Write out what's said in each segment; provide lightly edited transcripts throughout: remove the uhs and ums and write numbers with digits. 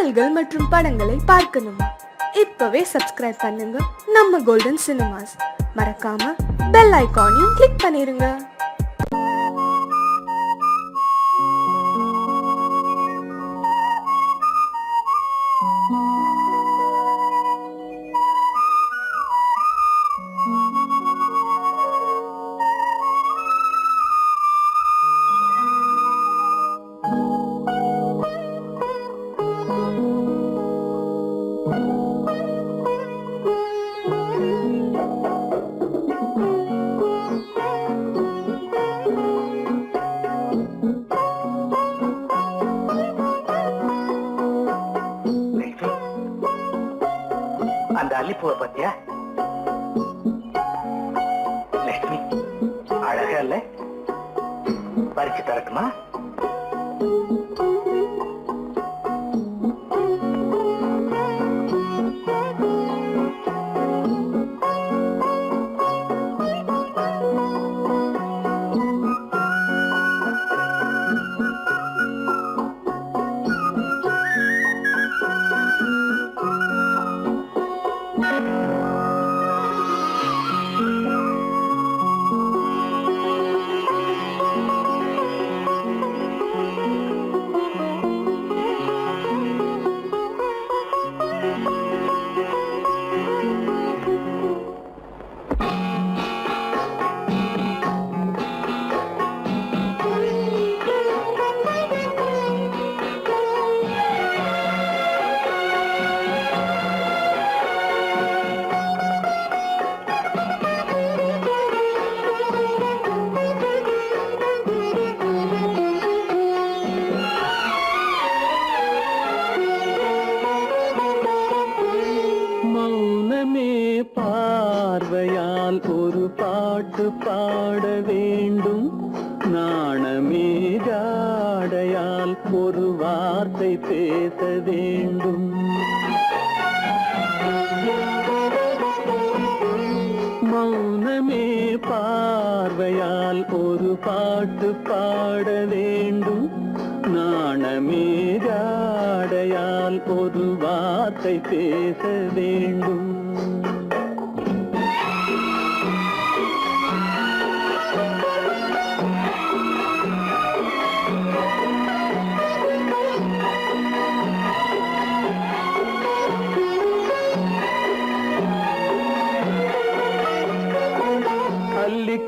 பாடல்கள் மற்றும் படங்களை பார்க்கணுமா? இப்பவே சப்ஸ்கிரைப் பண்ணுங்க நம்ம கோல்டன் சினிமாஸ். மறக்காம பெல் ஐகானையும் கிளிக் பண்ணிருங்க. அந்த அல்லிப்பூவை பத்தியா? லட்சுமி அழகா இல்ல? பறிச்சு தரட்டுமா? பார்வையால் ஒரு பாட்டு பாட வேண்டும், நாணமே ஜாடையால் ஒரு வார்த்தை பேச வேண்டும். மௌனமே பார்வையால் ஒரு பாட்டு பாட வேண்டும், நாணமே ஜாடையால் ஒரு வார்த்தை பேச வேண்டும்.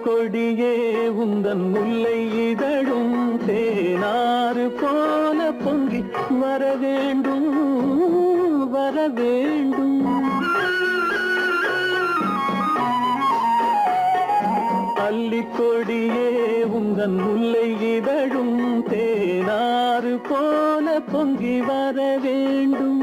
கொடியே உந்தன் முல்லை இதழும் தேனாறு போல பொங்கி வர வேண்டும், வர வேண்டும். அல்லிக்கொடியே உந்தன் முல்லை இதழும் தேனாறு போல பொங்கி வர வேண்டும்.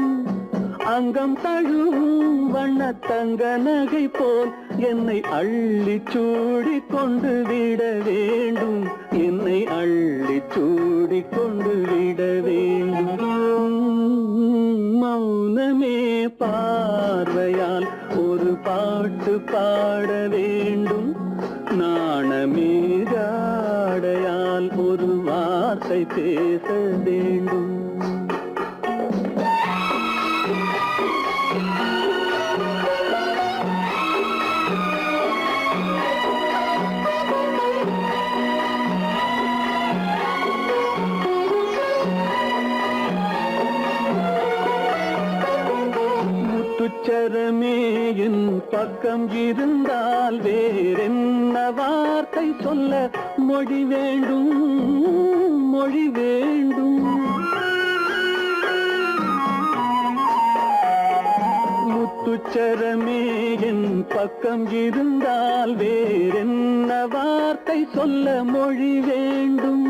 அங்கம் தழுவும் வண்ணத்தங்க நகை போல் என்னை அள்ளி சூடி கொண்டு விட வேண்டும், என்னை அள்ளி சூடி கொண்டு விட வேண்டும். மௌனமே பார்வையால் ஒரு பாட்டு பாட வேண்டும், நாணமே ஜாடையால் ஒரு வார்த்தை பேச வேண்டும். முத்துச்சரமே என் பக்கம் இருந்தால் வேறென்ன வார்த்தை சொல்ல மொழி வேண்டும், மொழி வேண்டும். முத்துச்சரமே என் பக்கம் இருந்தால் வேறென்ன வார்த்தை சொல்ல மொழி வேண்டும்.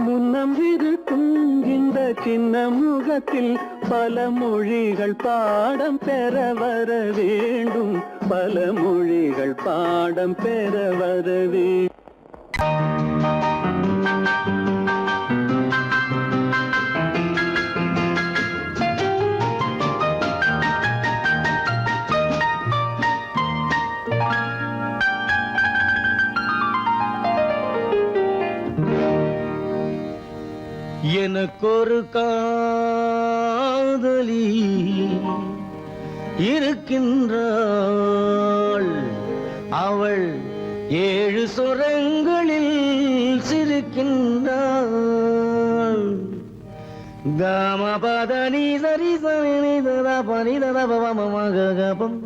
முன்னம் இருக்கும் இந்த சின்ன முகத்தில் பல மொழிகள் பாடம் பெற வர வேண்டும், பல மொழிகள் பாடம் பெற வர வேண்டும். எனக்கொரு காதல் இருக்கின்றாள். அவள் 7 சுரங்களில் சிரிக்கின்றாள். காமபதனி சரி சனி ததா பனி ததா பவமகபம்.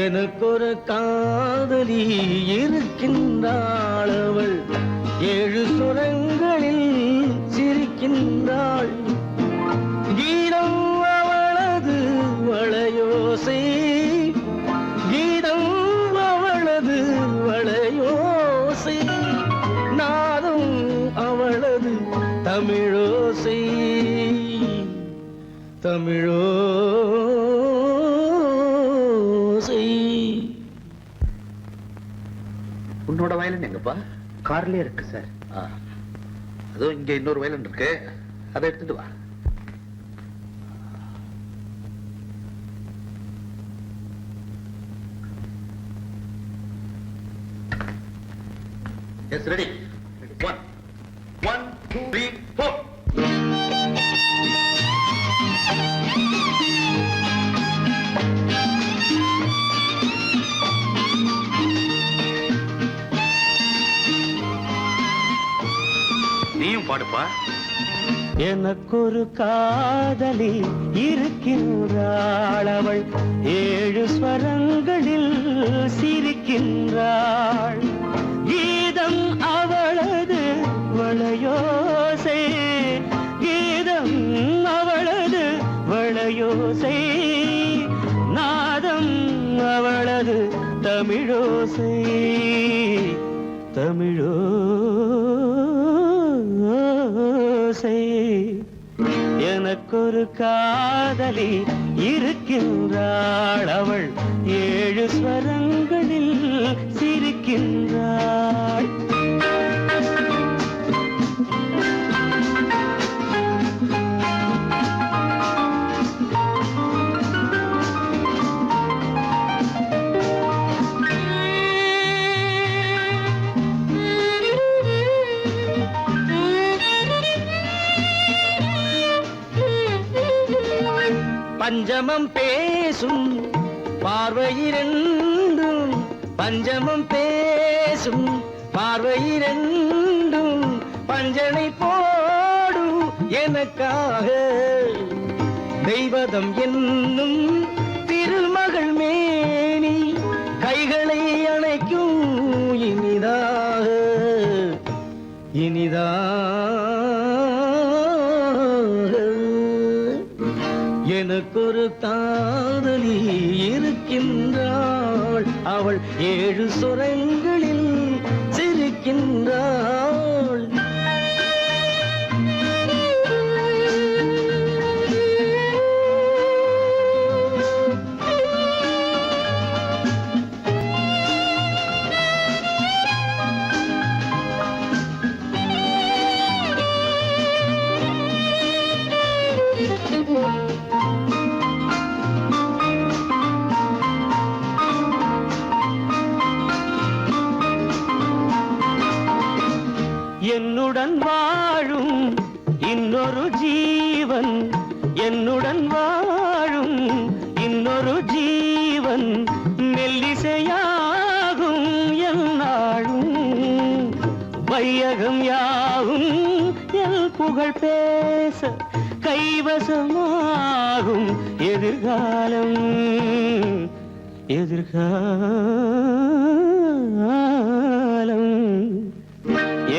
எனக்கொரு காதலி இருக்கின்றாள். அவள் 7 சுரங்களில் சிரிக்கின்றாள். கீதம் அவளது வளையோசை, கீதம் அவளது வளையோசை, நாதம் அவளது தமிழோசை, தமிழோசை. உன்னோட வயலின் எங்கப்பா? கார்லயே இருக்கு சார். அதுவும் இங்க இன்னொரு வயலின் இருக்கு, அதை எடுத்துட்டு வா. Yes, ready. 1 1 2 3 4. நீயும் பாடுப்பா. எனக்கொரு காதலி இருக்கின்றாள். அவள் 7 ஸ்வரங்களில் சிரிக்கின்றாள். கீதம் அவளது வளையோசை, கீதம் அவளது வளையோசை, நாதம் அவளது தமிழோசை, தமிழோசை. எனக்கொரு காதலி இருக்கின்றாள். அவள் 7 ஸ்வரங்களில் சிரிக்கின்றாள். பஞ்சமம் பேசும் பார்வையிரண்டும், பஞ்சமம் பேசும் பார்வையிரண்டும், பஞ்சனை போடும் எனக்காக. தெய்வதம் என்னும் திருமகள் மேனி கைகளை அணைக்கும் இனிதாக, இனிதாக. எனக்கொரு காதலி இருக்கின்றாள். அவள் 7 சுரங்களில் சிரிக்கின்றாள். என்னுடன் வாழும் இன்னொரு ஜீவன், என்னுடன் வாழும் இன்னொரு ஜீவன், மெல்லிசையாகும் என்னாலும், வையகம் யாவும் எல் புகழ் பேச கைவசமாகும் எதிர்காலம், எதிர்காலம்.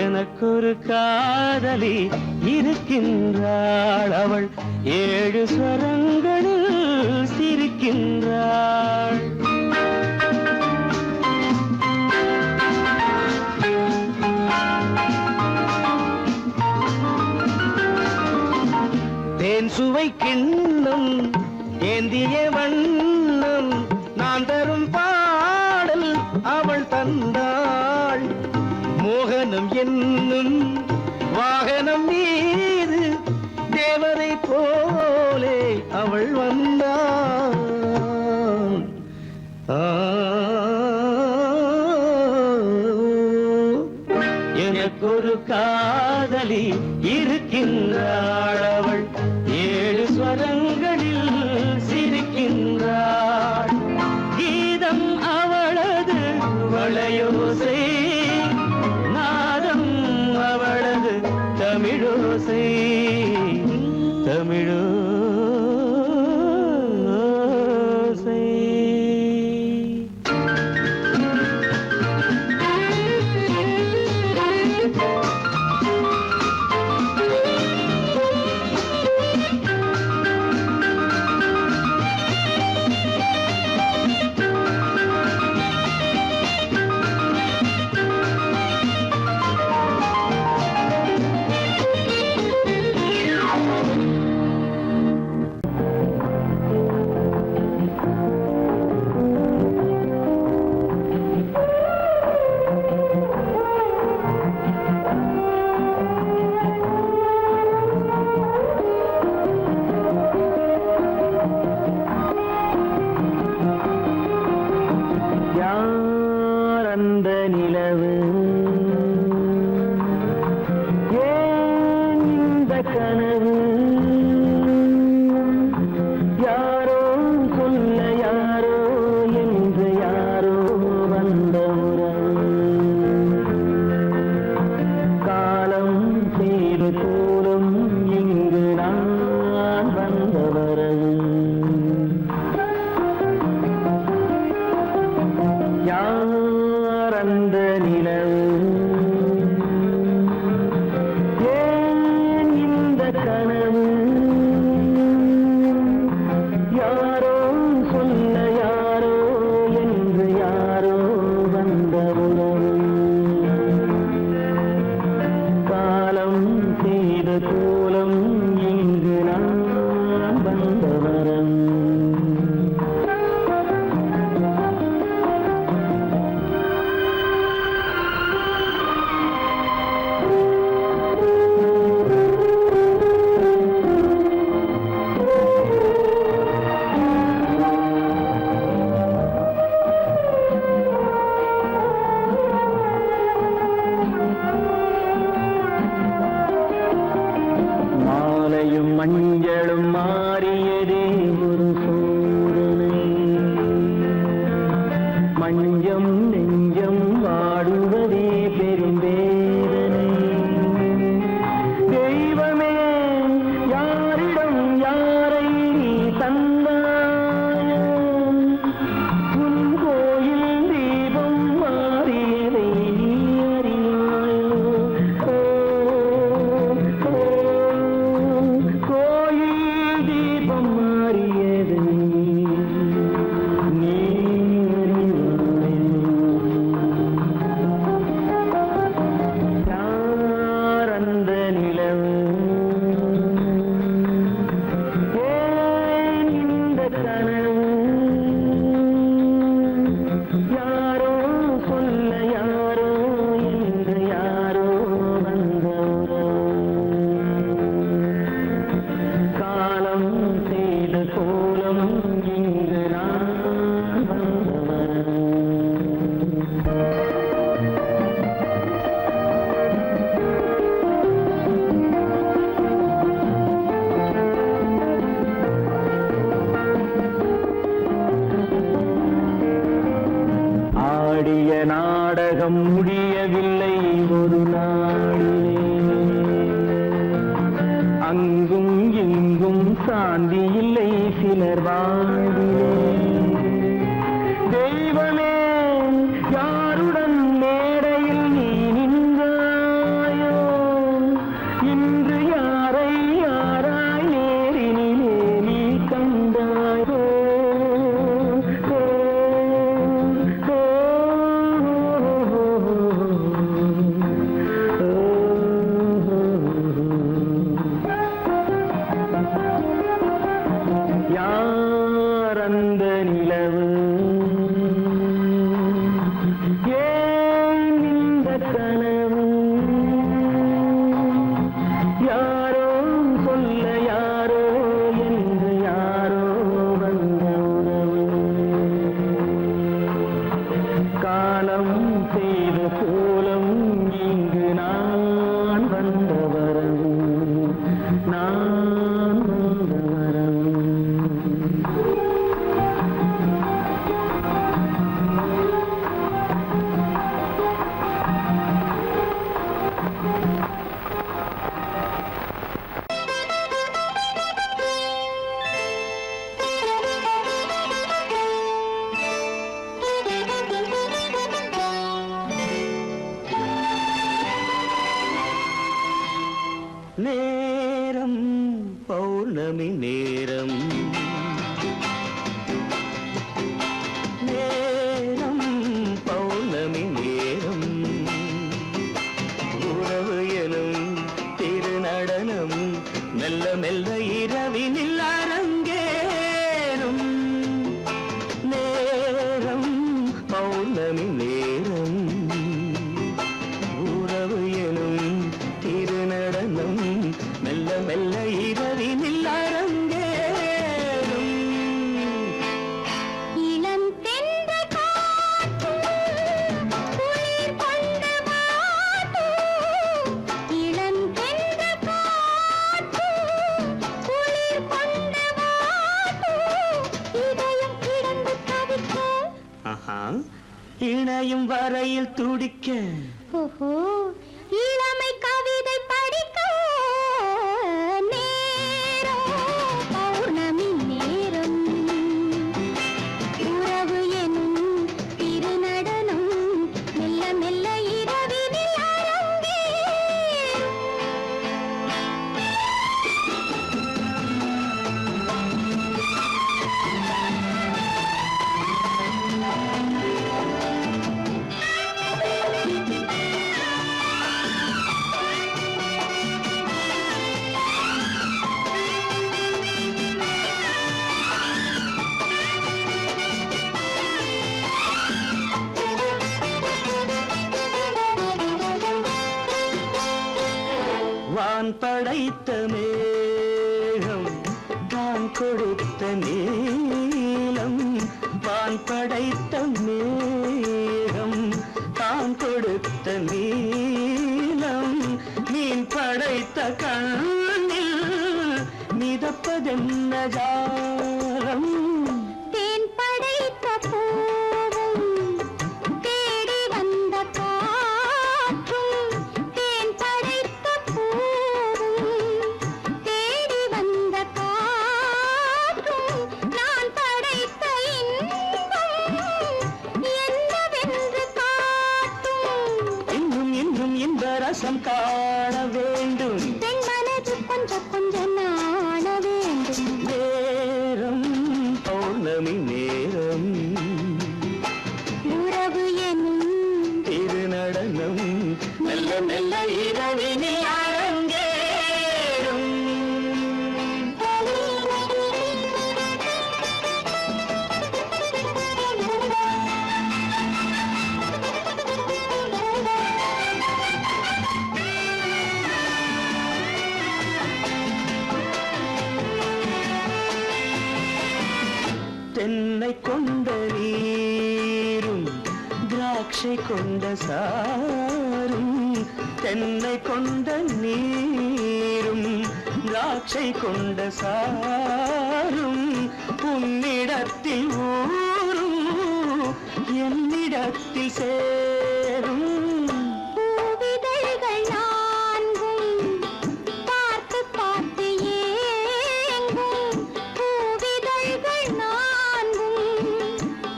எனக்கொரு காதலி இருக்கின்றாள். அவள் 7 ஸ்வரங்களில் சிரிக்கின்றாள். தேன் சுவை கிண்ணம் ஏந்திய வண்ணம், நான் தரும் பாடல் அவள் தந்தாள். மோகனம் என்னும் வாகனம் மீது தேவதை போலே அவள் வந்தாள். எனக்கொரு காதலி இருக்கின்றாள், அவள் 7 ஸ்வரங்களில் சிரிக்கின்றாள். கீதம் அவளது வளையோசை, நாதம் அவளது தமிழோசை, தமிழோசை. மஞ்சளும் மாறியதே ஒரு சோதனை, மஞ்சம் நெஞ்சம் வாடுவதே பெரும் வேதனை. தெய்வமே யாரிடம் யாரை நீ தந்தாயோ, உன் கோயில் தீபம் மாறியதை நீ அறியாயோ. நாடகம் முடியவில்லை ஒரு நாளிலே, அங்கும் இங்கும் சாந்தி இல்லை சிலர் வாழ்விலே. தெய்வமே யாருடன் மேடையில் நீ நின்றாயோ, இன்று யாரை யாராய் நேரினிலே நீ கண்டாயோ. நேரம் பௌர்ணமி நேரம் நேரம் பௌர்ணமி நேரம் உறவு எனும் திருநடனம் மெல்ல மெல்ல இரவினில் அரங்கேறும் நேரம் பௌர்ணமி நேரம் உறவு எனும் திருநடனம் மெல்ல மெல்ல இரவினில் அரங்கேறும் இளம் தென்றல் காற்றும் குளிர் கொண்ட வாட்டும் இளம் தென்றல் காற்றும் குளிர் கொண்ட வாட்டும் இதயம் கிடந்து தவிக்க இணையும் வரையில் துடிக்க ஓஹோ இளமை கவிதை படிக்க நேரம் பௌர்ணமி நேரம் உறவு எனும் திருநடனம் மெல்ல மெல்ல இரவினில் அரங்கேறும் வான் படைத்த மேகம் தான் கொடுத்த நீலம் வான் படைத்த மேகம் தான் கொடுத்த நீலம் மீன் படைத்த கண்ணில் மிதப்பதென்ன ஜாலம் தேன் படைத்த பூவும் தேடி வந்த காற்றும் தேன் படைத்த பூவும் தேடி வந்த காற்றும் நான் படைத்த இன்பம் என்னவென்று காட்டும் இன்னும் இன்னும் இன்ப ரசம் காண வேண்டும் பெண் மனது கொஞ்சம் கொஞ்சம் நாண வேண்டும் நேரம் பௌர்ணமி நேரம் உறவு எனும் திருநடனம் மெல்ல மெல்ல இரவினில் அரங்கேறும் தென்னை கொண்ட நீரும் திராட்சை கொண்ட சாரும் தென்னை கொண்ட நீரும் திராட்சை கொண்ட சாரும் உன்னிடத்தில் ஊரும் என்னிடத்தில் சேரும் பூவிதழ்கள் நான்கும் பார்த்து பார்த்து ஏங்கும் பூவிதழ்கள் நான்கும்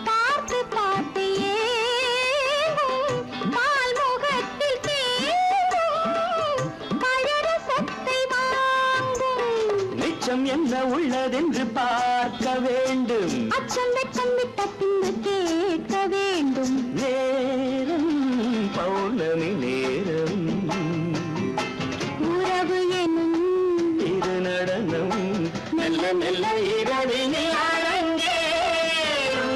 பார்த்து பார்த்து ஏங்கும் பால்முகத்தில் தேங்கும் பழரசத்தை வாங்கும் மிச்சம் என்ன உள்ளதென்று பார்க்க வேண்டும் அச்சம் வெச்சம் விட்ட பின்பு கேட்க வேண்டும் நேரம் பௌர்ணமி நேரம் உறவு எனும் திருநடனம் மெல்ல மெல்ல இரவினில் அரங்கேறும்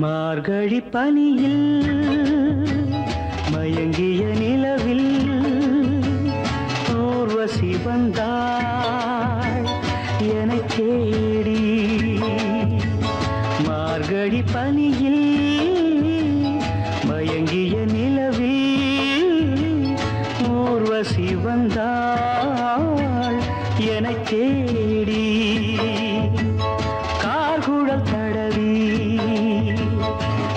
மார்கழி பனியில் மயங்கிய நிலவில் ஊர்வசி வந்தாள் எனக் தேடி மார்கழி பனியில் மயங்கிய நிலவில் ஊர்வசி வந்தாள் எனக் தேடி கார்குழல் தடவி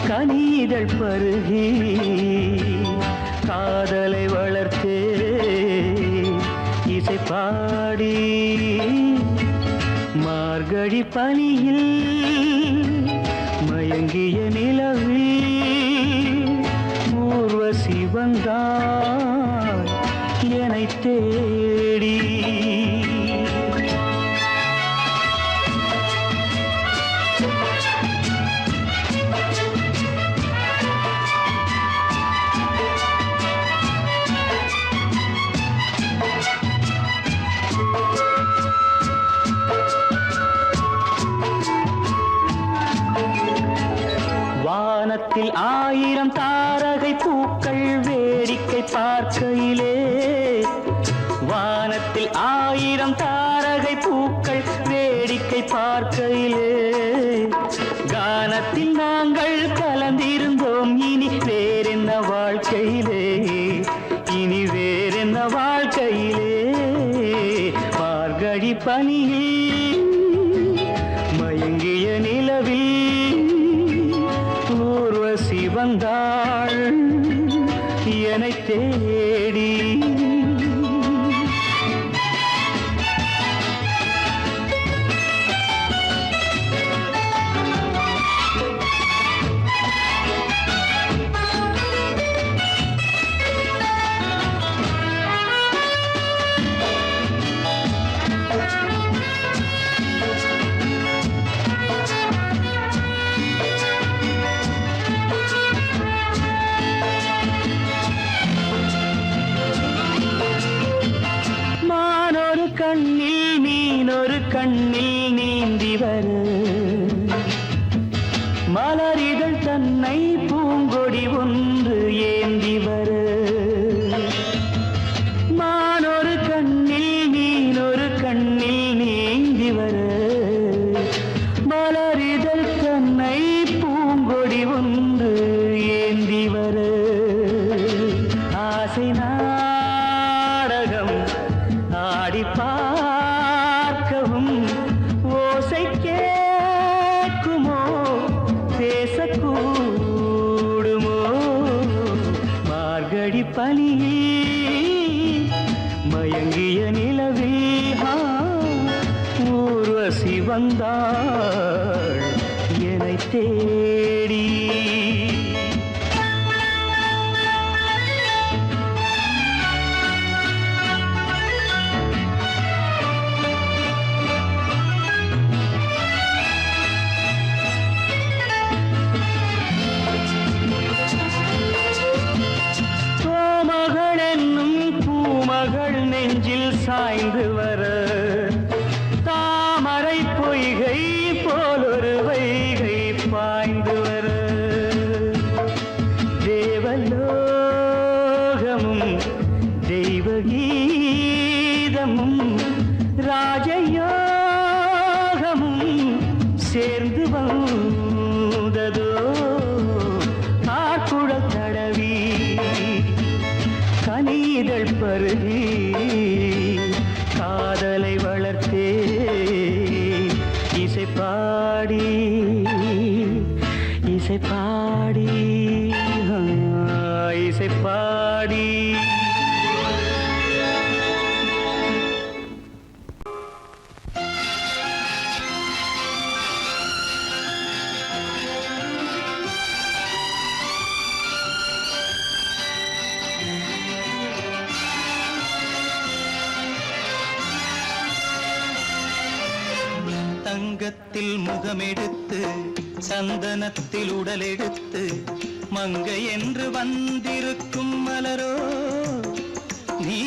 கனியே கனிதழ் பருகி காதலை வளர்த்தே இசை பாடி மார்கழி பனியில் மயங்கிய நிலவில் ஊர்வசி வந்தாள் என்னை தேடி. வானத்தில் 1000 தாரகை பூக்கள் வேடிக்கை பார்க்கையிலே, வானத்தில் 1000 தாரகை பூக்கள் வேடிக்கை பார்க்கையிலே, கானத்தில் நாங்கள் கலந்திருந்தோம். இனி வேறென்ன வாழ்க்கையிலே, இனி வேறென்ன வாழ்க்கையிலே. மார்கழி பனியில் மயங்கிய நிலவில் ஊர்வசி வந்தாள் என்னை தேடி. கண்ணில் மீனொரு கண்ணில் நீந்தி வர, மலரிகள் தன்னை பூங்கொடி ஒன்று ஏந்தி வர. மானொரு கண்ணில் மீனொரு கண்ணில் நீந்தி வர, மலரிகள் தன்னை பூங்கொடி ஒன்று ஏந்தி வர. ஆசை நாடகம் ஆடி பார்க்கவும் ஓசை கேட்குமோ, பேசக்கூடுமோ. மார்கழி பனியில் மயங்கிய நிலவில் ஊர்வசி வந்தாள் என்னை தேடி. நெஞ்சில் சாய்ந்து வர, தாமரை பொய்கை போலொரு வைகை பாய்ந்து வர. தேவலோகமும் தெய்வகீதமும் ராஜயோகமும் சேர்ந்து வந்ததோ. ஆக்குழல் தடவி கனிதழ் பருகி காதலை வளர்த்தே இசை பாடி இசை பாடி இசை பாடி. தங்கத்தில் முகமெடுத்து சந்தனத்தில் உடலெடுத்து மங்கை என்று வந்திருக்கும் மலரோ, நீ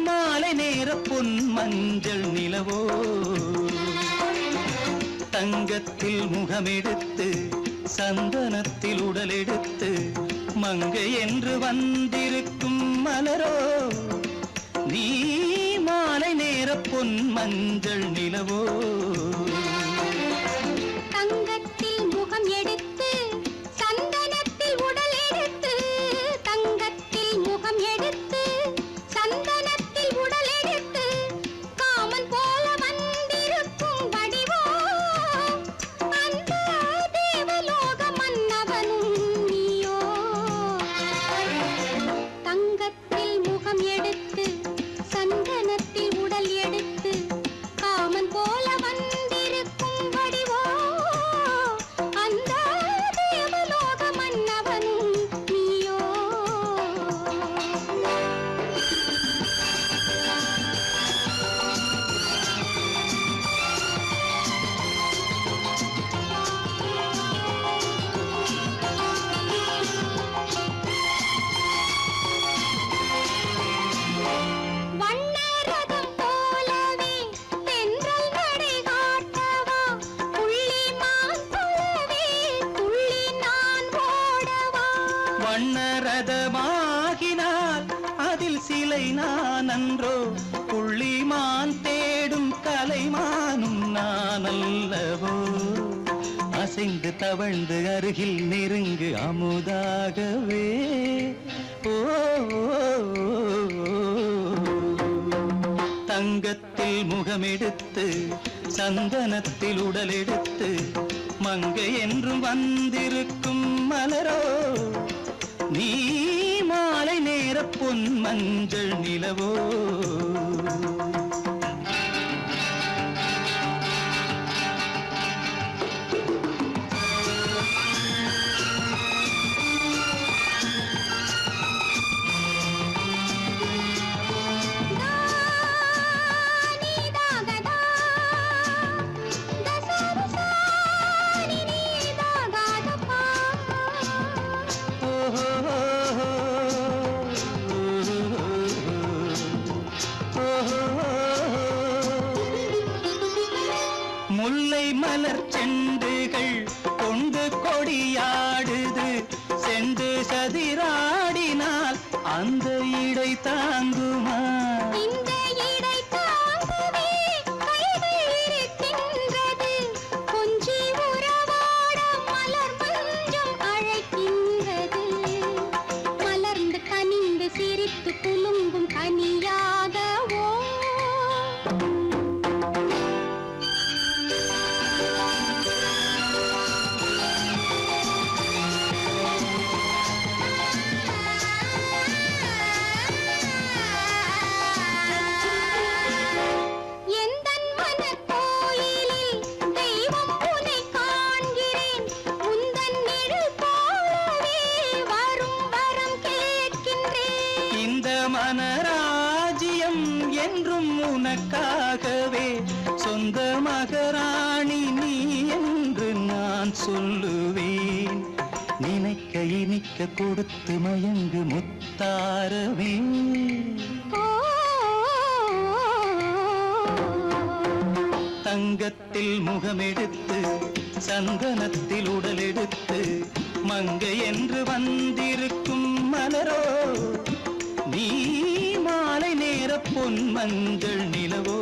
மாலை நேர பொன் மஞ்சள் நிலவோ. தங்கத்தில் முகமெடுத்து சந்தனத்தில் உடலெடுத்து மங்கை என்று வந்திருக்கும் மலரோ, நீ மாலை நேர பொன் மஞ்சள் நிலவோ. தங்கத்தில் முகம் எடுத்து சந்தனத்தில் உடல் எடுத்து, தங்கத்தில் முகம் எடுத்து சந்தனத்தில் உடல் எடுத்து, காமன் போல வந்திருக்கும் வடிவோ, அந்த தேவலோக மன்னவனும் நீ வண்ணரதமாகினால் அதில் சிலை நான் அன்றோ, புள்ளிமான் தேடும் கலைமானும் நான் அல்லவோ. அசைந்து தவழ்ந்து அருகில் நெருங்கு அமுதாகவே. ஓ, தங்கத்தில் முகமெடுத்து சந்தனத்தில் உடலெடுத்து மங்கை என்றும் வந்திருக்கும் மலரோ, நீ மாலை நேர பொன் மஞ்சள் நிலவோ. முல்லை மலர் செண்டுகள் கொண்டு கொடியாடுது, செண்டு சதிராடினால் அந்த இடை தாங்குமா? இந்த இடை தாங்குவே கைகள் இருக்கின்றது, கொஞ்சி உறவாட மலர் மஞ்சம் அழைக்கின்றது. மலர்ந்து கனிந்து சிரித்து குலுங்கும் கனியாகவோ. மனராஜ்யம் என்றும் உனக்காகவே, சொந்த மகராணி நீ என்று நான் சொல்லுவேன். நினைக்க இனிக்க கொடுத்து மயங்கு முத்தாரவே. தங்கத்தில் முகமெடுத்து சந்தனத்தில் உடலெடுத்து மங்கை என்று வந்திருக்கும் மலரோ, நீ மாலை நேர பொன் மஞ்சள் நிலவோ.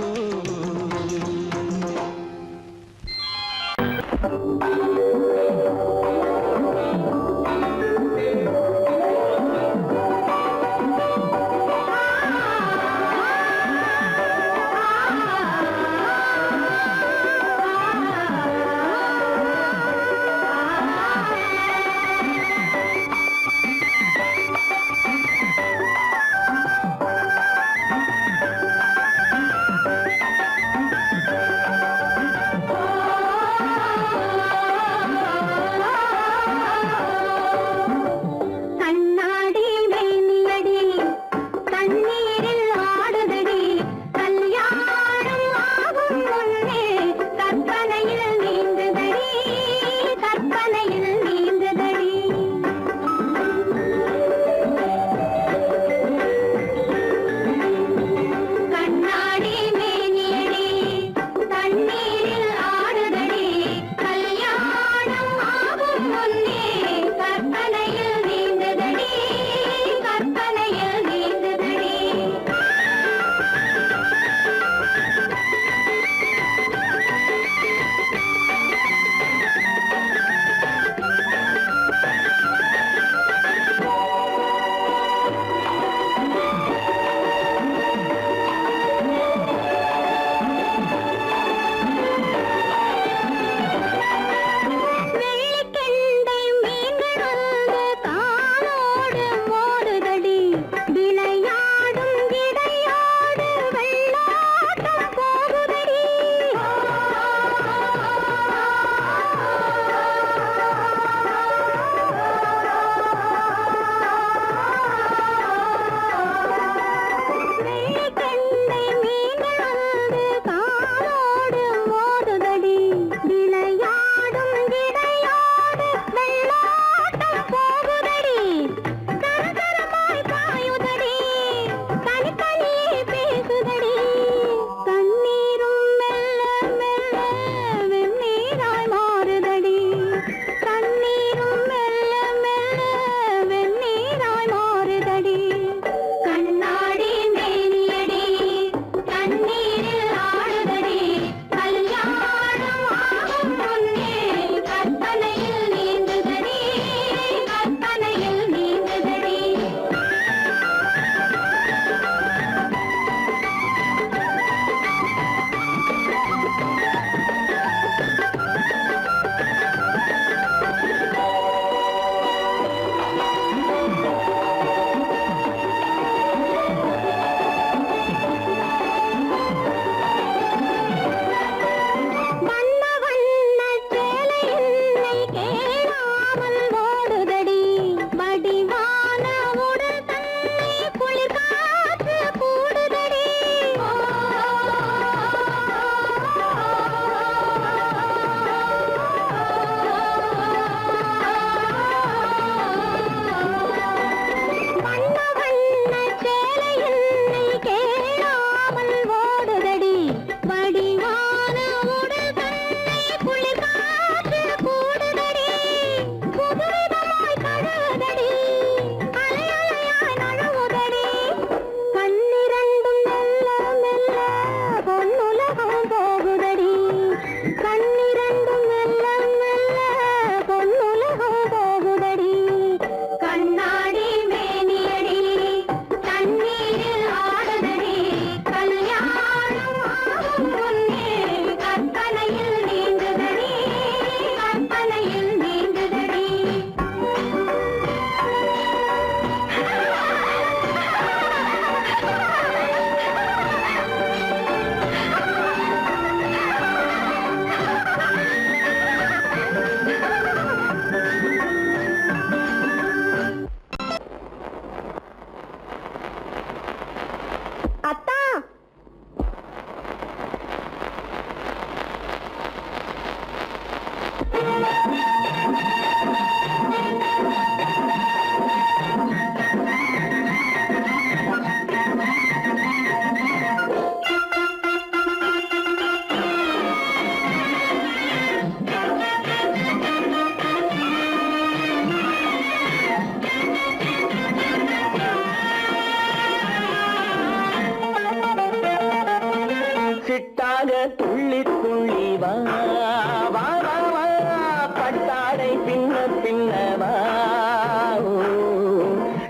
பின்னவா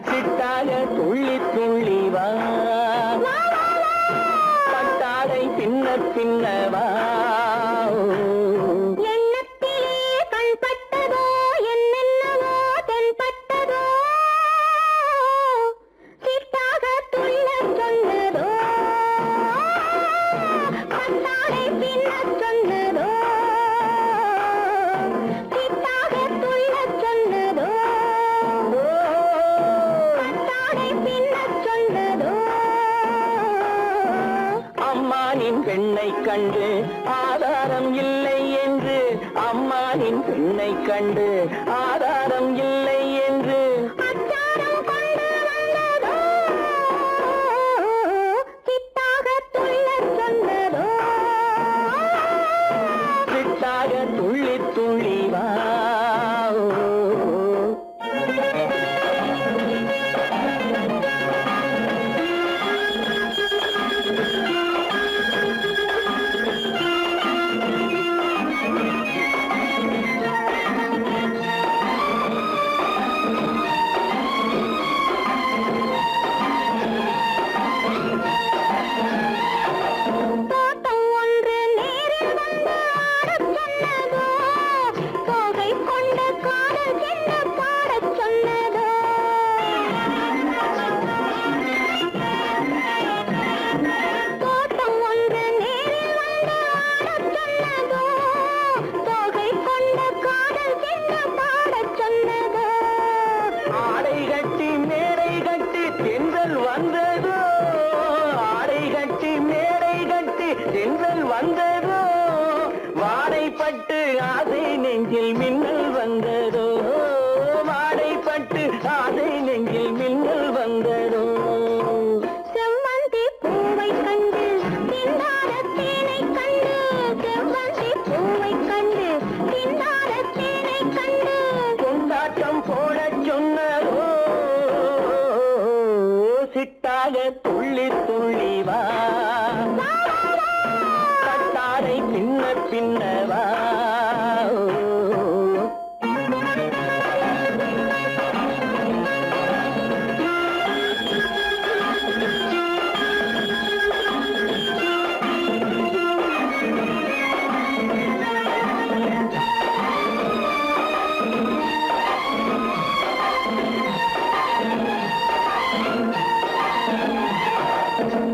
சிட்டாக துள்ளி துள்ளி வா பட்டாடை பின்ன பின்னவா எண்ணத்திலே கண்பட்டதோ என்னென்னவோ தென்பட்டதோ சிட்டாக துள்ளச் சொன்னதோ பட்டாடை பின்னச் சொன்னதோ சிட்டாக துள்ளச் சொன்னதோ பட்டாடை பின்னச் சொன்னதோ அம்மானின் பெண்ணை கண்டு ஆதாரம் இல்லை என்று அம்மானின் பெண்ணை கண்டு ஆதாரம் இல்லை என்று அச்சாரம் கொண்டு வந்ததோ சிட்டாக துள்ளச் சொன்னதோ சிட்டாக துள்ளி துள்ளி வா தோட்டம் ஒன்று நேரில் வந்து ஆடச் சொன்னதோ தோகை கொண்ட காதல் என்ன பாடச் சொன்னதோ தோட்டம் ஒன்று நேரில் வந்து ஆடச் சொன்னதோ தோகை கொண்ட காதல் என்ன பாடச் சொன்னதோ ஆடை கட்டி மேடை கட்டி தென்றல் வந்ததோ ஆடை கட்டி மேடை கட்டி தென்றல் வந்ததோ வாடைப்பட்டு ஆசை நெஞ்சில் மின்னல் வந்ததோ வாடைப்பட்டு ஆசை நெஞ்சில் மின்னல் வந்ததோ செவ்வந்தி பூவை கண்டு திண்டாட தேனை கண்டு செவ்வந்தி பூவை கண்டு திண்டாட தேனை கண்டு கொண்டாட்டம் போடச் சொன்னதோ சிட்டாக துள்ளி துள்ளி வா கட்டாடை பின்ன பின்னவா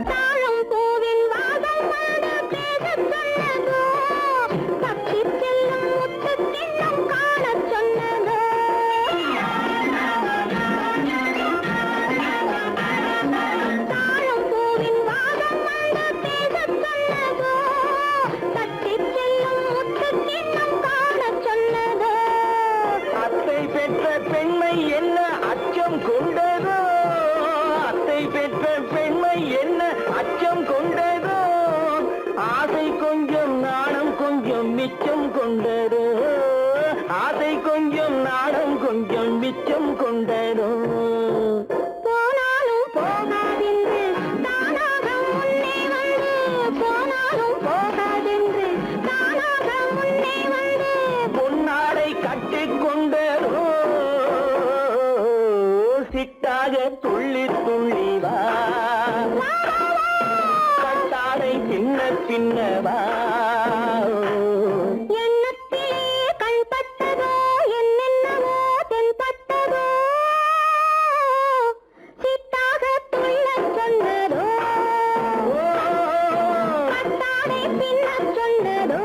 தாழம் பூவின் வாசம் வந்து பேசச் சொன்னதோ பக்தி செல்லும் முத்து கிண்ணம் காணச் சொன்னதோ தாழம் பூவின் வாசம் வந்து பேசச் சொன்னதோ பக்தி செல்லும் முத்து கிண்ணம் காணச் சொன்னதோ அத்தை பெற்ற பெண்மை என்ன அச்சம் கொண்டதோ அத்தை பெற்ற பெண்மை என்ன அச்சம் கொண்டதோ ஆசை கொஞ்சம் நாணம் கொஞ்சம் மிச்சம் கொண்டதோ ஆசை கொஞ்சம் நாணம் கொஞ்சம் மிச்சம் கொண்டதோ போனாலும் போகாதென்று தானாக முன்னே வந்து போனாலும் போகாதென்று தானாக முன்னே வந்து பொன்னாடை கட்டிக்கொண்டதோ சிட்டாக துள்ளி துள்ளி வா கட்டாடை பின்ன பின்னவா எண்ணத்திலே கண்பட்டதோ என்னென்னவோ தென்பட்டதோ சிட்டாக துள்ளச் சொன்னதோ பட்டாடை பின்னச் சொன்னதோ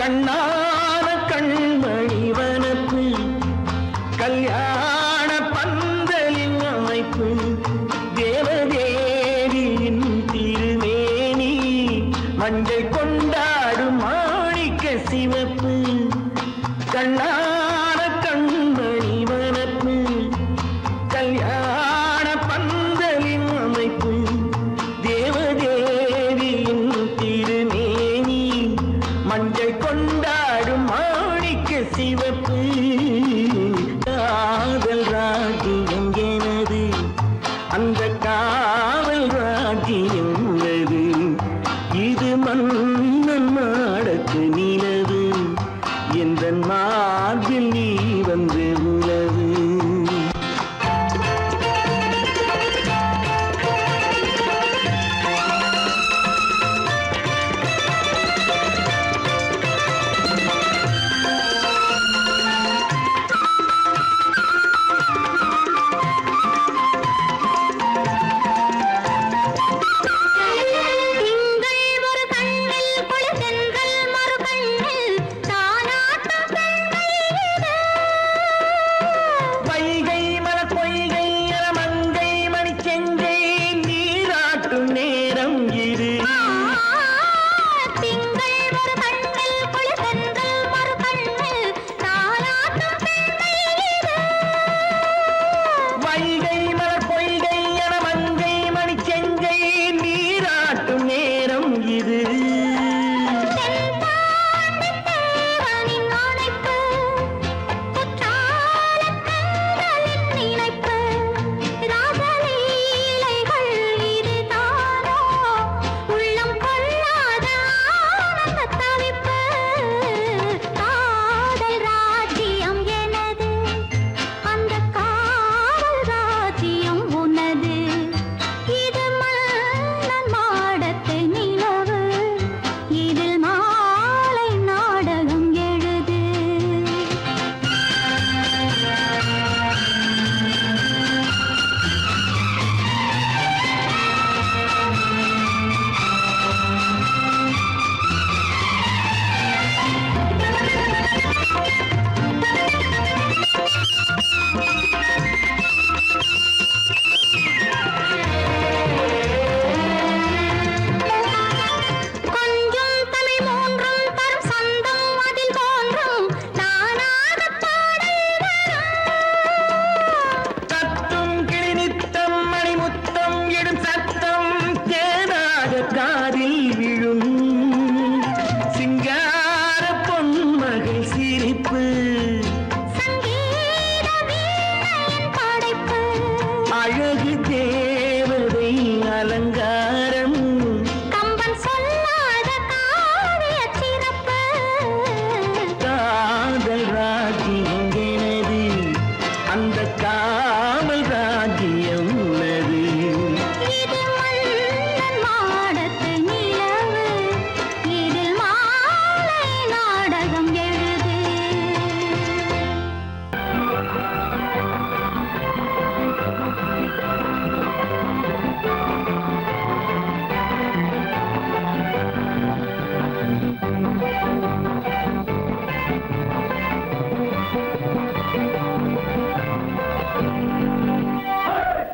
கண்ணான கண்மணி வனப்பு கல்யாண பந்தலின் அமைப்பு தேவதேவியின் திருமேனி மஞ்சள் கொண்டாடும் மாணிக்க சிவப்பு கண்ணான கண்மணி வனப்பு கல்யாண பந்தலின் அமைப்பு தேவதேவியின் திருமேனி மஞ்சள் கொண்டாடும் மாணிக்க சிவப்பு காதல் ராஜ்யம் எனது அந்த காவல் ராஜ்யம் உள்ளது இது மன்னன் மாடத்து நிலவு எந்த மார்பில் நீ வந்து உலவு திங்கள் ஒரு கண்ணில் குளிர்தென்றல் மறு கண்ணில் தானாட்டம் பெண்மையிலே வைகை மலர் பொய்கை மங்கை மணி செங்கை நீராட்டும் நேரம் இது திங்கள் ஒரு கண்ணில் குளிர்தென்றல் மறு கண்ணில் தானாட்டம் பெண்மையிலே வைகை மலர் பொய்கை மங்கை மணி செங்கை நீராட்டும் நேரம் இது தேவனின் அணைப்பு குற்றாலக் கண்களின் நினைப்பு ராசலீலைகள் இதுதானோ உள்ளம் கொள்ளாத ஆனந்த தவிப்பு காதல் ராஜ்யம் எனது அந்த காவல் ராஜ்யம் உனது இது மன்னன் மாடத்து நிலவு இதில் மாலை நாடகம் எழுது கொஞ்சம் தமிழ் மூன்றும் தரும் சந்தம் அதில் தோன்றும் தானாகப் பாடல் வரும். தத்தும் கிளி நித்தம் மணிமுத்தம் எடும் சத்தம் தேனாக காதில் விழும் சிங்கார பொன்மகள் சிரிப்பு சங்கீத வீணையின் படைப்பு அழகு தேவதை அலங்காரம் கம்பன் சொல்லாத காவியச் சிறப்பு காதல் ராஜ்யம் எனது அந்த காவல் ராஜ்யம் உள்ளது இது மன்னன் மாடத்து நிலவு இதில் மாலை நாடகம் எழுது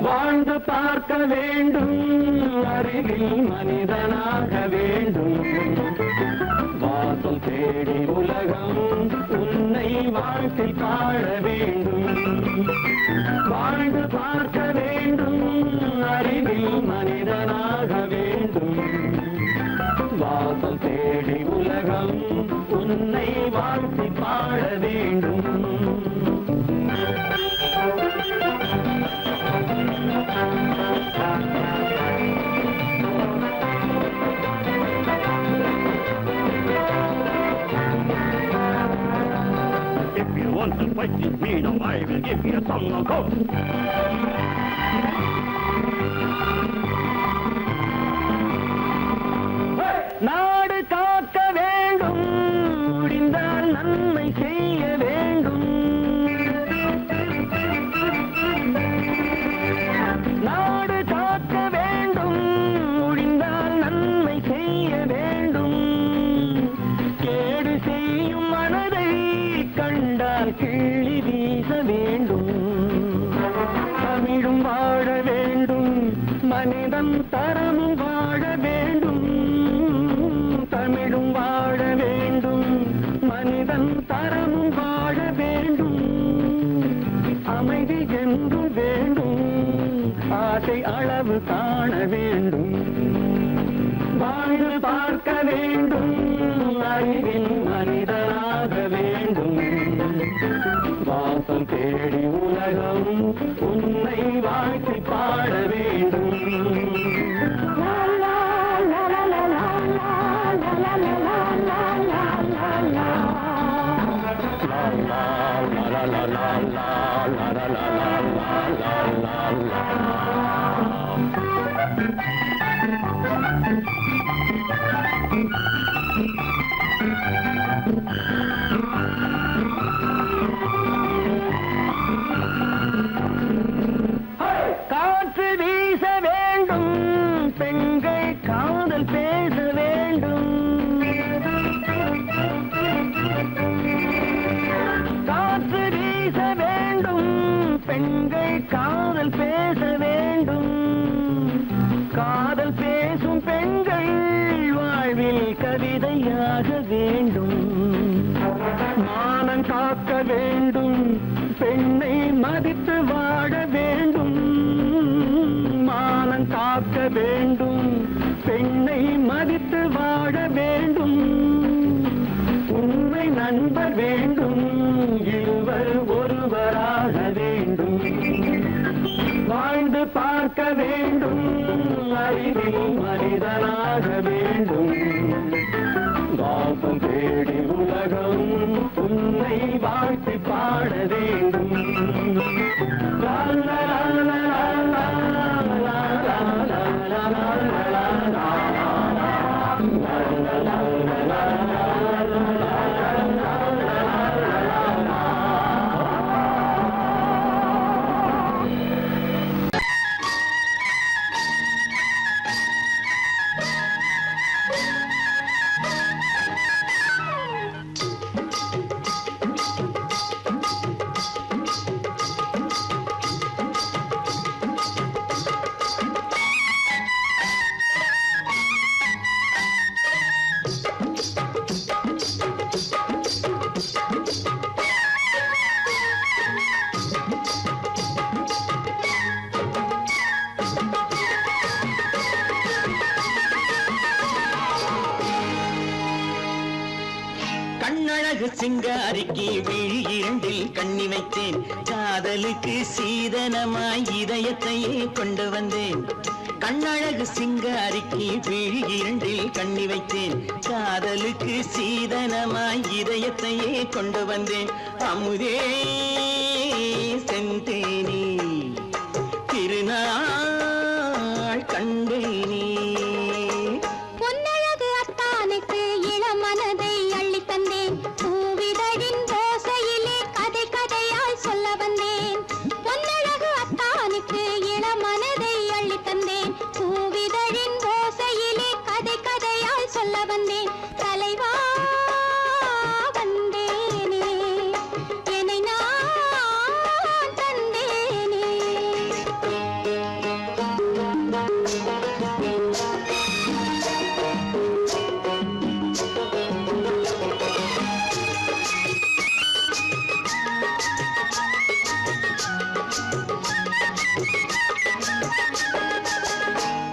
வாழ்ந்து பார்க்க வேண்டும் அருகில் மனிதனாக வேண்டும் வாசல் தேடி உலகம் உன்னை வாழ்த்தி பாட வேண்டும் வாழ்ந்து பார்க்க வேண்டும் அருகில் மனிதனாக வேண்டும் வாசல் தேடி உலகம் உன்னை வாழ்த்தி பாட வேண்டும் If you want to fight with me now, I will give you a song of hope. நாடு காக்க வேண்டும் முடிந்தால் நன்மை செய்ய வேண்டும் நாடு காக்க வேண்டும் முடிந்தால் நன்மை செய்ய வேண்டும் கேடு செய்ய தமிழும் வாழ வேண்டும், மனிதன் தரமும் வாழ வேண்டும், அமைதி என்று வேண்டும், ஆசை அளவு காண வேண்டும், வாழ்ந்து பார்க்க வேண்டும், அறிவின் மனிதனாக வேண்டும், வாசம் தேடி உலகம் உன்னை வாழ்த்தி பாட வேண்டும். காற்று வீச வேண்டும், பெண்கள் காதல் பேச வேண்டும், காற்று வீச வேண்டும், பெண்கள் காதல் பேச வேண்டும், காதல் பேசும் பெண்கள் வாழ்வில் கவிதையாக வேண்டும், மானம் காக்க வேண்டும், பெண்ணை மதித்து வாழ வேண்டும், மானம் காக்க வேண்டும், பெண்ணை மதித்து வாழ வேண்டும், உண்மை நண்பர் வேண்டும், இருவர் ஒருவராக வேண்டும், வாழ்ந்து பார்க்க வேண்டும், அறிவில் மனிதனாக வேண்டும், வாசம் தேடி உலகம் உன்னை வாழ்த்தி பாட வேண்டும். லா லா லா லா லா லா லா லா லா லா. கண்ணழகு சிங்காரிக்கு விழி இரண்டில் கண்ணி வைத்தேன், காதலுக்கு சீதனமாய் இதயத்தையே கொண்டு வந்தேன். கண்ணழகு சிங்காரிக்கு விழி இரண்டில் கண்ணி வைத்தேன், காதலுக்கு சீதனமாய் இதயத்தையே கொண்டு வந்தேன். அமுதே செந்தேனே திருநாள் கண்டேனே. பொன்னழகு அத்தானுக்கு இளமனதை அள்ளி தந்தேன், பூவிதழின் ஓசையிலே கதை கதையாய் சொல்ல வந்தேன். பொன்னழகு அத்தானுக்கு இளமனதை அள்ளி தந்தேன், பூவிதழின் ஓசையிலே கதை கதையாய் சொல்ல வந்தேன். தலைவா வந்தேனே, என்னை நான் தந்தேனே.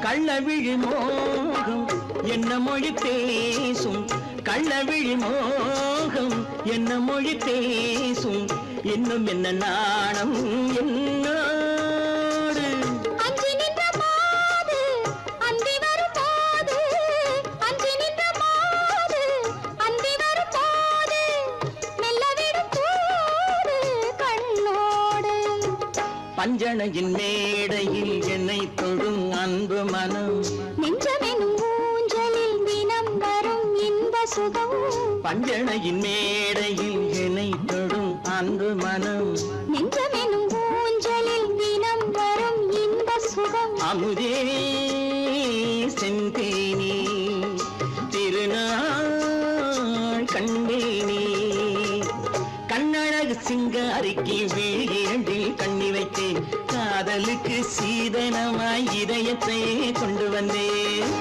கள்ளவிழி மோகம் என்ன மொழி பேசும், கள்ளவிழி மோகம் என்ன மொழி பேசும், இன்னும் என்ன நாணம் என்னோடு. அஞ்சி நின்ற மாது அந்தி வரும் போது, அஞ்சி நின்ற மாது அந்தி வரும் போது, மெல்ல விடும் போது கண்ணோடு. பஞ்சணையின் மேடையில் என்னை தொடும் அன்பு மனம், நெஞ்சமெனும் ஊஞ்சலில் தினம் வரும் இன்ப சுகம். பஞ்சணையின் மேடையில் என்னை தொடும் அன்பு மனம், நெஞ்சமெனும் ஊஞ்சலில் தினம் வரும் இன்ப சுகம். அமுதே செந்தேனே திருநாள் கண்டேனே. கண்ணழகு சிங்காரிக்கு விழி இரண்டில் கண்ணி வைத்தேன், காதலுக்கு சீதனமாய் இதயத்தை கொண்டு வந்தேன்.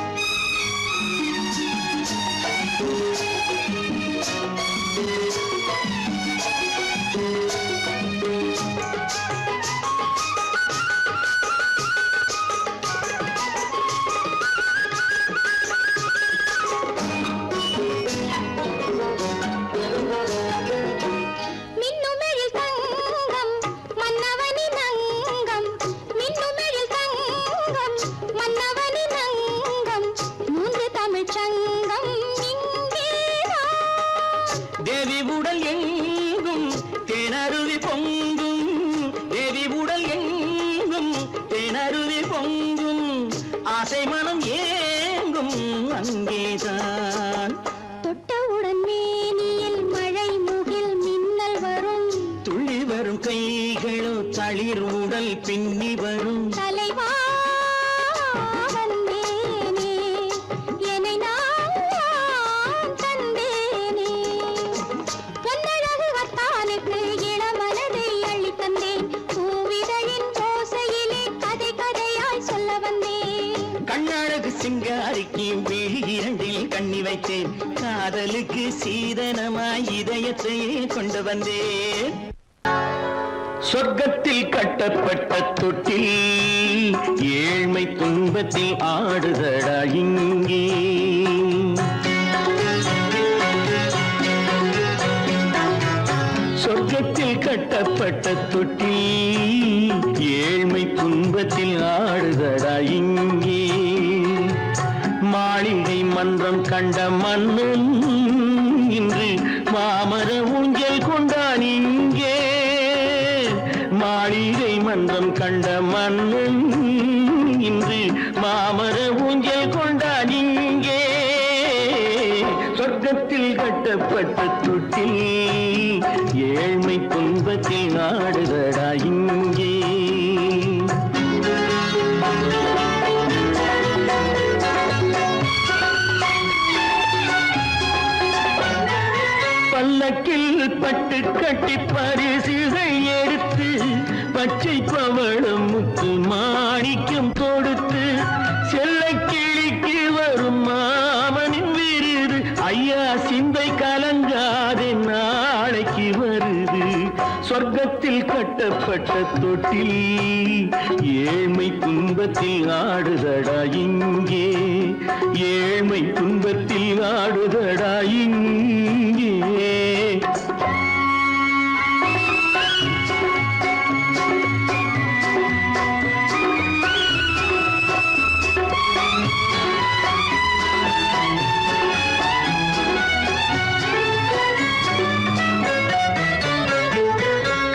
தேவி உடல் எங்கும் தேனருவி பொங்கும், தேவி உடல் எங்கும் தேனருவி பொங்கும், ஆசை மனம் ஏங்கும் அங்கேதான். தொட்டவுடன் மேனியில் மழை முகில் மின்னல் வரும், துள்ளி வரும் கைகளோ தளிர் உடல் பின்னி வரும். தலைவா வந்தேனே, என்னை நான் தந்தேனே, பொன்னழகு வத்தானுக்கு இளமனதை அள்ளி தந்தேன், பூவிதழின் ஓசையிலே கதை கதையாய் சொல்ல வந்தேன். கண்ணழகு சிங்காரிக்கு விழி இரண்டில் கண்ணி வைத்தேன், காதலுக்கு சீதனமாய் இதயத்தையே கொண்டு வந்தேன். சொர்க்கத்தில் கட்டப்பட்ட தொட்டில் ஏழ்மை துன்பத்தில் ஆடுதடா இங்கே. சொர்க்கத்தில் கட்டப்பட்ட தொட்டில் ஏழ்மை துன்பத்தில் ஆடுதடா இங்கே. மாளிகை மன்றம் கண்ட மன்னன் இன்று மாமர ஊஞ்சல் கொண்டான் இங்கே. மாளிகை மன்றம் கண்ட மன்னன் இன்று மாமர ஊஞ்சல் கொண்டான் இங்கே. சொர்க்கத்தில் கட்டப்பட்ட தொட்டில் ஏழ்மை துன்பத்தில் ஆடுதடா இங்கே. பல்லக்கில் பட்டு கட்டி பரிசுகள் எடுத்து, பச்சை பவளம் முத்து மாணிக்கம் தொடுத்து, செல்ல கிளிக்கு வரும் மாமனின் விருது, ஐயா சிந்தை கலங்காதே நாளைக்கு வருது. சொர்க்கத்தில் கட்டப்பட்ட தொட்டில் ஏழ்மை துன்பத்தில் ஆடுதடா இங்கே. ஏழ்மை துன்பத்தில் ஆடுதடா இங்கே.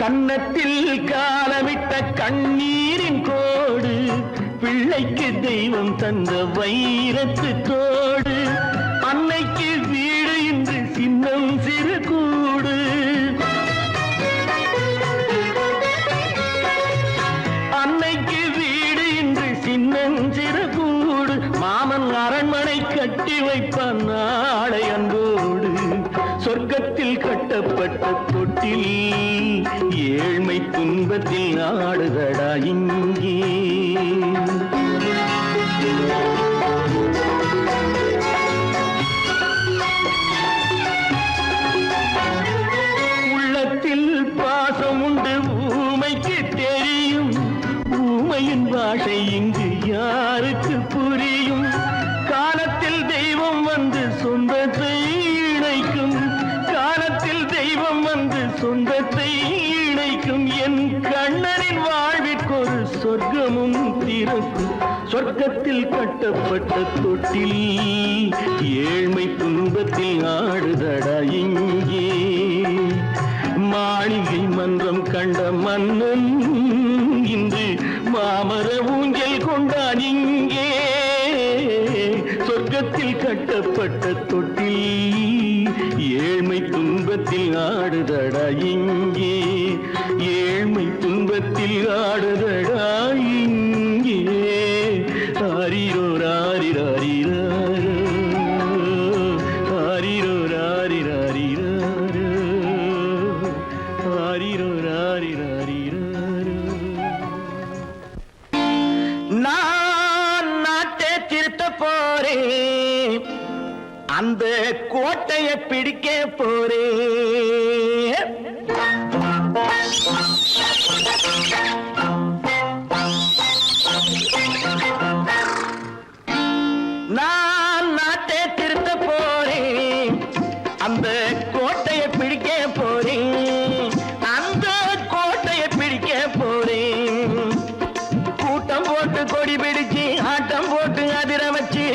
கன்னத்தில் காலமிட்ட கண்ணீரின் கோடு, பிள்ளைக்கு தெய்வம் தந்த வைரத்து தோடு, அன்னைக்கு வீடு இன்று சின்னம் சிறு கூடு. அன்னைக்கு வீடு இன்று சின்னம் சிறு கூடு, மாமன் அரண்மனை கட்டி வைப்பான் நாளை அன்போடு. சொர்க்கத்தில் கட்டப்பட்ட தொட்டில் ஏழ்மை துன்பத்தில் ஆடுதடா இங்கே. உள்ளத்தில் பாசம் உண்டு ஊமைக்கு தெரியும், ஊமையின் பாஷை இங்கு யாருக்கு புரியும். காலத்தில் தெய்வம் வந்து சொந்தத்தை இணைக்கும், காலத்தில் தெய்வம் வந்து சொந்தத்தை இணைக்கும். என் கண்ணனின் வாழ்விற்கொரு சொர்க்கமும் திறக்கும். சொர்க்கத்தில் கட்டப்பட்ட தொட்டில் ஏழ்மை துன்பத்தில் ஆடுதடா இங்கே. மாளிகை மன்றம் கண்ட மன்னன் இன்று மாமர ஊஞ்சல் கொண்டான் இங்கே. சொர்க்கத்தில் கட்டப்பட்ட தொட்டில் ஏழ்மை துன்பத்தில் ஆடுதடா இங்கே. ஏழ்மை துன்பத்தில் ஆடுதடா இங்கே. ஆரிரோ ராரிராரிராரோ, ஆரிரோ ராரிராரிராரோ, ஆரிரோ ராரிராரிராரோ. நான் நாட்டை திருத்த போறேன், அந்த கோட்டையை பிடிக்க போறேன். நான் நாட்டை திருத்த போறேன், அந்த கோட்டையை பிடிக்க போறேன், அந்த கோட்டையை பிடிக்க போறேன். கூட்டம் போட்டு கொடி பிடிச்சு ஆட்டம் போட்டு அதிர வச்சு,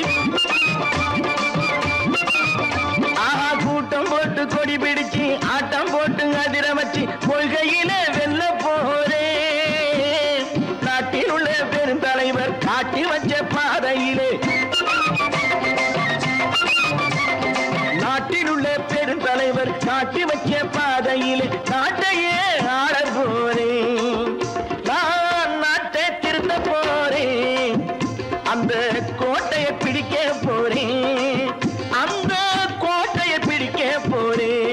கூட்டம் போட்டு கொடி பிடிச்சு ஆட்டம் போட்டு அதிர வச்சு கொள்கையில வெல்ல போறேன். நாட்டில் உள்ள பெருந்தலைவர் காட்டி வச்ச பாதையிலே, நாட்டில் உள்ள பெருந்தலைவர் காட்டி வச்ச பாதையிலே நாட்டையே ஆள போறேன். நான் நாட்டை திருத்த போறேன், அந்த கோட்டையை பிடிக்க போறேன், அந்த கோட்டையை பிடிக்க போறேன்.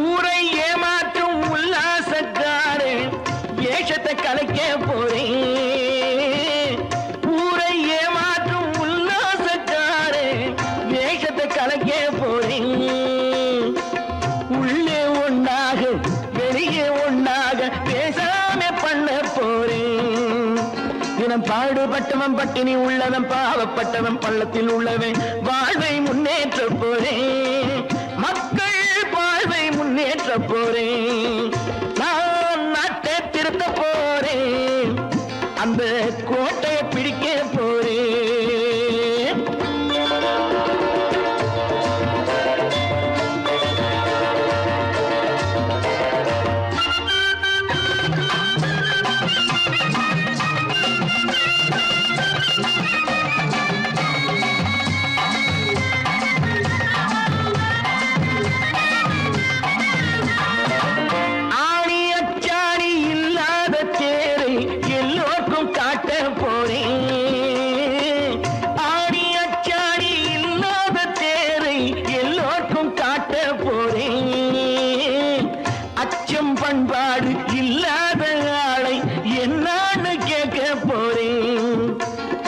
ஊரை ஏமாற்றும் உல்லாசக்காரு வேஷத்தை கலைக்க போறேன். ஊரை ஏமாற்றும் உல்லாசக்காரு வேஷத்தை கலைக்க போறேன். உள்ளே ஒண்ணாக வெளியே ஒண்ணாக பேசாம பண்ண போறேன். தினம் பாடுபட்டவன் பட்டினி உள்ளவன் பாவப்பட்டவன் பள்ளத்தில் உள்ளவன் வாழ்வை முன்னேற்ற போறேன். மக்கள் வாழ்வை முன்னேற்ற போறேன். நான் நாட்டை திருத்த போறேன், அந்த கோட்டையை பிடிக்க போறேன். ஆணி அச்சாணி இல்லாத தேரை எல்லோருக்கும் காட்ட போறேன். ஆணி அச்சாணி இல்லாத தேரை எல்லோருக்கும் காட்ட போறேன். அச்சம் பண்பாடு இல்லாத ஆளை என்னான்னு கேட்க போறேன்.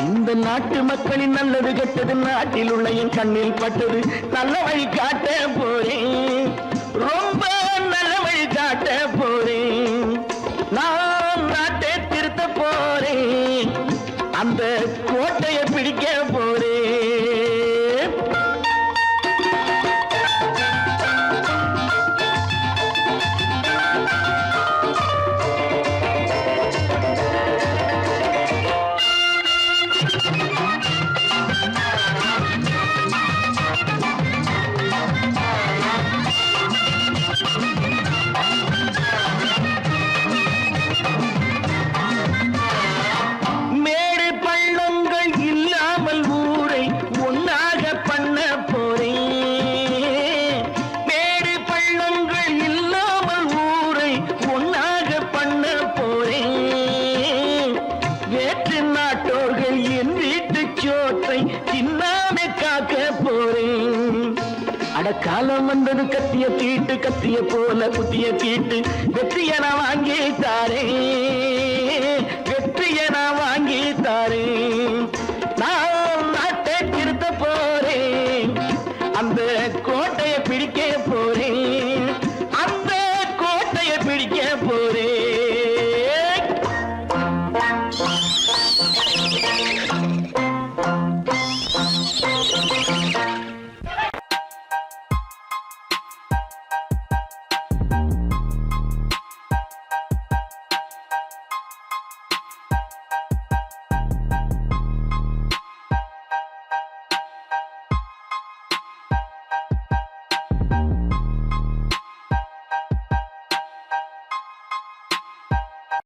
இந்த நாட்டு மக்களின் நல்லது கெட்டது நாட்டில் உள்ள என் கண்ணில் பட்டது நல்ல வழி காட்ட போறேன். ரொம்ப நல்ல வழி காட்ட போறேன். நான் நாட்டை திருத்த போறேன், அந்த கோட்டையை பிடிக்க போறேன். மேடு பள்ளங்கள் இல்லாமல் ஊரை ஒன்னாக பண்ண போறேன். மேடு பள்ளங்கள் இல்லாமல் ஊரை ஒன்னாக பண்ண போறேன். வேற்று நாட்டோர்கள் என் வீட்டு சோற்றை தின்னாமே காக்க போறேன். அடக்காலம் வந்தது கத்திய தீட்டு, கத்திய போல குத்திய தீட்டு வெற்றிய நான் வாங்கி தாரேன், வெற்றிய நான் வாங்கி தாரேன். நான் நாட்டை திருத்த போறேன், அந்த கோட்டையை பிடிக்க போறேன்.